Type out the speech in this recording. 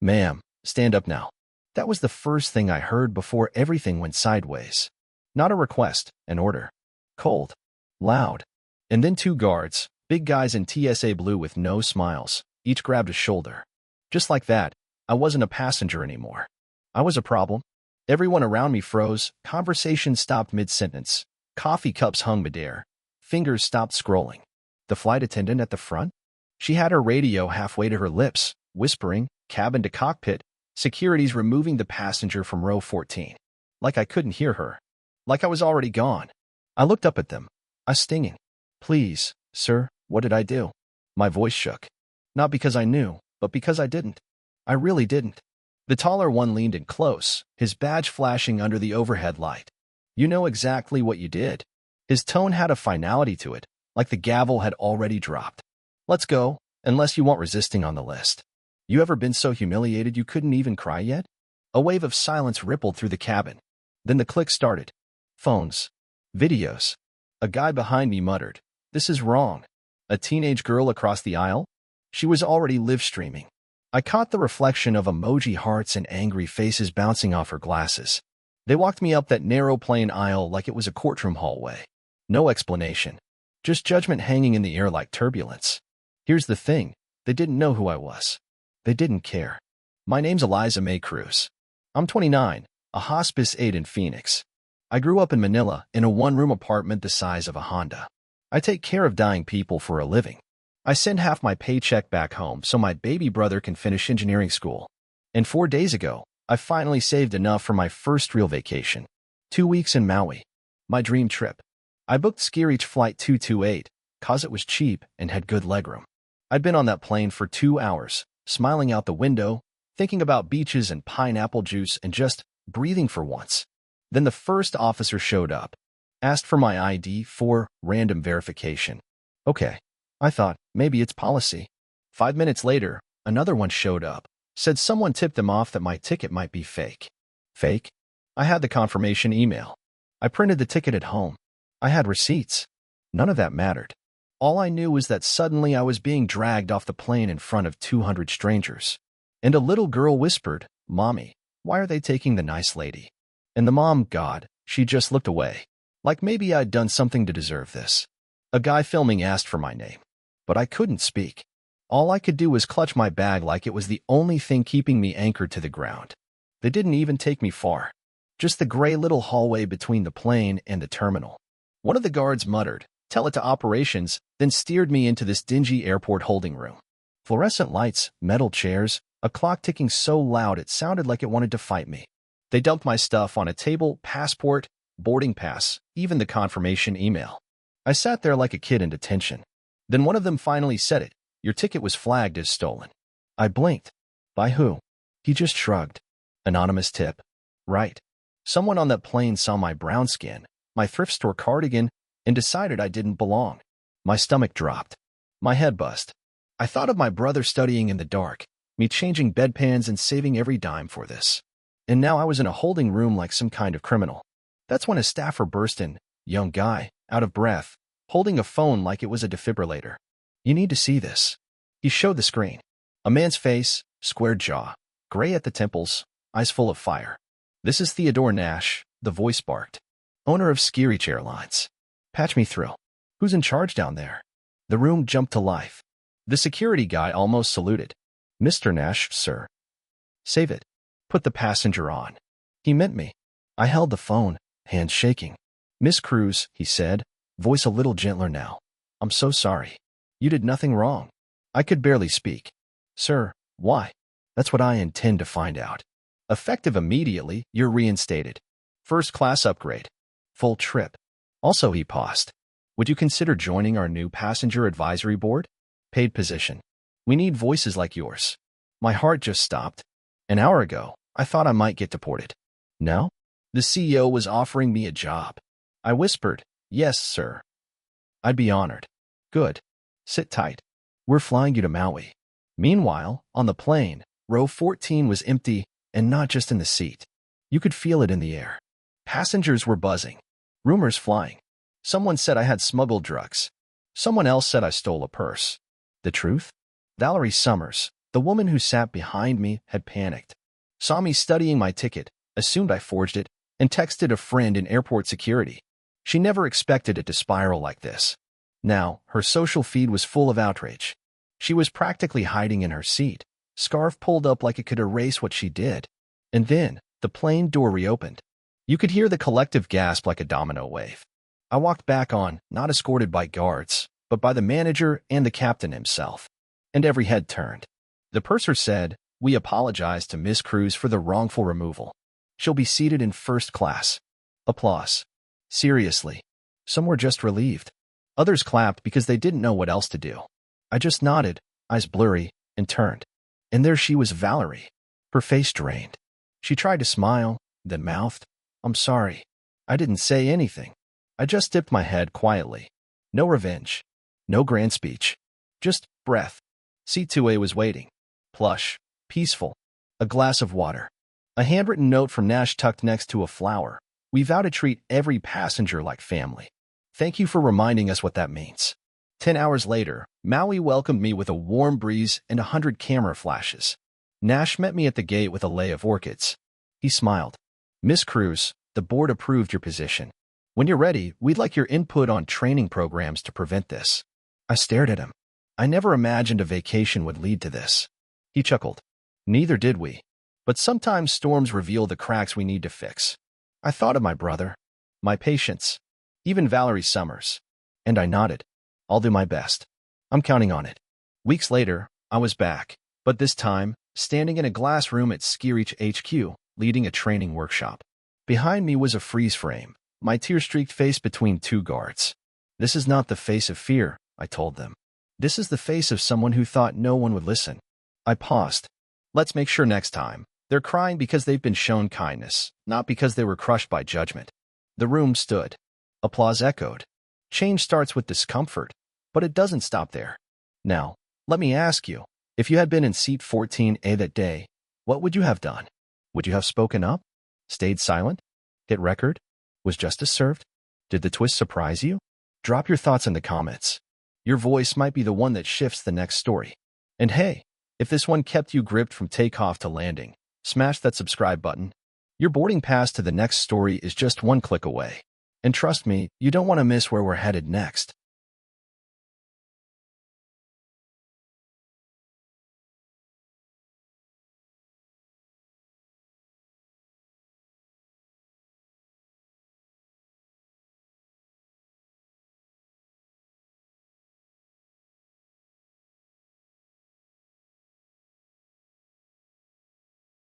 Ma'am, stand up now. That was the first thing I heard before everything went sideways. Not a request, an order. Cold. Loud. And then two guards, big guys in TSA blue with no smiles, each grabbed a shoulder. Just like that, I wasn't a passenger anymore. I was a problem. Everyone around me froze, conversation stopped mid-sentence, coffee cups hung midair, fingers stopped scrolling. The flight attendant at the front? She had her radio halfway to her lips, whispering, cabin to cockpit, security's removing the passenger from row 14. Like I couldn't hear her. Like I was already gone. I looked up at them. I stinging. Please, sir, what did I do? My voice shook. Not because I knew, but because I didn't. I really didn't. The taller one leaned in close, his badge flashing under the overhead light. You know exactly what you did. His tone had a finality to it, like the gavel had already dropped. Let's go, unless you want resisting on the list. You ever been so humiliated you couldn't even cry yet? A wave of silence rippled through the cabin. Then the click started. Phones. Videos. A guy behind me muttered, "This is wrong." A teenage girl across the aisle? She was already live-streaming. I caught the reflection of emoji hearts and angry faces bouncing off her glasses. They walked me up that narrow plain aisle like it was a courtroom hallway. No explanation. Just judgment hanging in the air like turbulence. Here's the thing. They didn't know who I was. They didn't care. My name's Eliza May Cruz. I'm 29, a hospice aide in Phoenix. I grew up in Manila in a one-room apartment the size of a Honda. I take care of dying people for a living. I send half my paycheck back home so my baby brother can finish engineering school. And 4 days ago, I finally saved enough for my first real vacation. 2 weeks in Maui. My dream trip. I booked Ski-Reach Flight 228, cause it was cheap and had good legroom. I'd been on that plane for 2 hours, smiling out the window, thinking about beaches and pineapple juice and just breathing for once. Then the first officer showed up, asked for my ID for random verification. Okay, I thought, maybe it's policy. 5 minutes later, another one showed up, said someone tipped them off that my ticket might be fake. Fake? I had the confirmation email. I printed the ticket at home. I had receipts. None of that mattered. All I knew was that suddenly I was being dragged off the plane in front of 200 strangers. And a little girl whispered, "Mommy, why are they taking the nice lady?" And the mom, God, she just looked away. Like maybe I'd done something to deserve this. A guy filming asked for my name. But I couldn't speak. All I could do was clutch my bag like it was the only thing keeping me anchored to the ground. They didn't even take me far. Just the gray little hallway between the plane and the terminal. One of the guards muttered, "Tell it to operations," then steered me into this dingy airport holding room. Fluorescent lights, metal chairs, a clock ticking so loud it sounded like it wanted to fight me. They dumped my stuff on a table, passport, boarding pass, even the confirmation email. I sat there like a kid in detention. Then one of them finally said it. "Your ticket was flagged as stolen." I blinked. By who? He just shrugged. Anonymous tip. Right. Someone on that plane saw my brown skin, my thrift store cardigan, and decided I didn't belong. My stomach dropped. My head buzzed. I thought of my brother studying in the dark, me changing bedpans and saving every dime for this. And now I was in a holding room like some kind of criminal. That's when a staffer burst in, young guy, out of breath, holding a phone like it was a defibrillator. "You need to see this." He showed the screen. A man's face, squared jaw, gray at the temples, eyes full of fire. "This is Theodore Nash," the voice barked, "owner of Ski-Reach Airlines. Patch me through. Who's in charge down there?" The room jumped to life. The security guy almost saluted. "Mr. Nash, sir." "Save it. Put the passenger on." He meant me. I held the phone, hands shaking. "Miss Cruz," he said, voice a little gentler now. "I'm so sorry. You did nothing wrong." I could barely speak. "Sir, why?" "That's what I intend to find out. Effective immediately, you're reinstated. First class upgrade. Full trip." Also, he paused. "Would you consider joining our new passenger advisory board? Paid position. We need voices like yours." My heart just stopped. An hour ago, I thought I might get deported. Now, the CEO was offering me a job. I whispered, "Yes, sir." "I'd be honored." "Good. Sit tight. We're flying you to Maui." Meanwhile, on the plane, row 14 was empty, and not just in the seat. You could feel it in the air. Passengers were buzzing. Rumors flying. Someone said I had smuggled drugs. Someone else said I stole a purse. The truth? Valerie Summers, The woman who sat behind me had panicked, saw me studying my ticket, assumed I forged it, and texted a friend in airport security. She never expected it to spiral like this. Now, her social feed was full of outrage. She was practically hiding in her seat, scarf pulled up like it could erase what she did. And then, the plane door reopened. You could hear the collective gasp like a domino wave. I walked back on, not escorted by guards, but by the manager and the captain himself. And every head turned. The purser said, "We apologize to Miss Cruz for the wrongful removal. She'll be seated in first class." Applause. Seriously. Some were just relieved. Others clapped because they didn't know what else to do. I just nodded, eyes blurry, and turned. And there she was, Valerie. Her face drained. She tried to smile, then mouthed, "I'm sorry. I didn't say anything." I just dipped my head quietly. No revenge. No grand speech. Just breath. C2A was waiting. Plush. Peaceful. A glass of water. A handwritten note from Nash tucked next to a flower. "We vow to treat every passenger like family. Thank you for reminding us what that means." 10 hours later, Maui welcomed me with a warm breeze and 100 camera flashes. Nash met me at the gate with a lei of orchids. He smiled. "Miss Cruz, the board approved your position. When you're ready, we'd like your input on training programs to prevent this." I stared at him. I never imagined a vacation would lead to this. He chuckled. "Neither did we. But sometimes storms reveal the cracks we need to fix." I thought of my brother, my patients, even Valerie Summers. And I nodded. "I'll do my best. I'm counting on it." Weeks later, I was back, but this time, standing in a glass room at Skirich HQ, leading a training workshop. Behind me was a freeze frame, my tear-streaked face between two guards. "This is not the face of fear," I told them. "This is the face of someone who thought no one would listen." I paused. "Let's make sure next time. They're crying because they've been shown kindness, not because they were crushed by judgment." The room stood. Applause echoed. Change starts with discomfort, but it doesn't stop there. Now, let me ask you, if you had been in seat 14A that day, what would you have done? Would you have spoken up? Stayed silent? Hit record? Was justice served? Did the twist surprise you? Drop your thoughts in the comments. Your voice might be the one that shifts the next story. And hey, if this one kept you gripped from takeoff to landing, smash that subscribe button. Your boarding pass to the next story is just one click away. And trust me, you don't want to miss where we're headed next.